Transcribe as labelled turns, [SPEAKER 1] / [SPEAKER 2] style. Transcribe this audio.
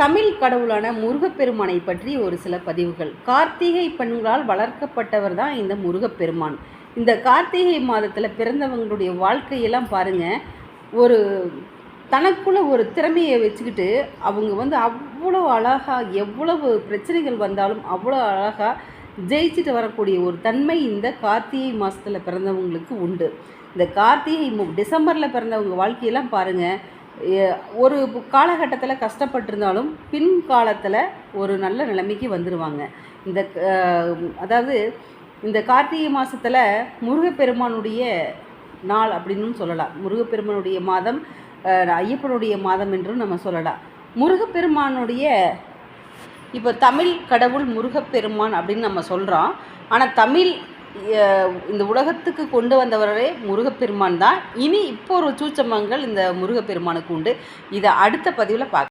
[SPEAKER 1] தமிழ் கடவுளான முருகப்பெருமானை பற்றி ஒரு சில பதிவுகள். கார்த்திகை பெண்களால் வளர்க்கப்பட்டவர் தான் இந்த முருகப்பெருமான். இந்த கார்த்திகை மாதத்தில் பிறந்தவங்களுடைய வாழ்க்கையெல்லாம் பாருங்கள், ஒரு தனக்குள்ள ஒரு திறமையை வச்சுக்கிட்டு அவங்க அவ்வளோ அழகாக, எவ்வளவு பிரச்சனைகள் வந்தாலும் அவ்வளோ அழகாக ஜெயிச்சுட்டு வரக்கூடிய ஒரு தன்மை இந்த கார்த்திகை மாதத்தில் பிறந்தவங்களுக்கு உண்டு. இந்த கார்த்திகை டிசம்பரில் பிறந்தவங்க வாழ்க்கையெல்லாம் பாருங்கள், ஒரு காலகட்டத்தில் கஷ்டப்பட்டிருந்தாலும் பின் காலத்தில் ஒரு நல்ல நிலைமைக்கு வந்துடுவாங்க. அதாவது இந்த கார்த்திகை மாதத்தில் முருகப்பெருமானுடைய நாள் அப்படின்னு சொல்லலாம். முருகப்பெருமானுடைய மாதம் ஐயப்பனுடைய மாதம் என்றும் நம்ம சொல்லலாம். முருகப்பெருமானுடைய இப்போ தமிழ் கடவுள் முருகப்பெருமான் அப்படின்னு நம்ம சொல்கிறோம். ஆனால் தமிழ் இந்த உலகத்துக்கு கொண்டு வந்தவரே முருகப்பெருமான் தான். இப்போ ஒரு சூச்சமங்கள் இந்த முருகப்பெருமானுக்கு உண்டு. இதை அடுத்த பதிவில் பார்க்க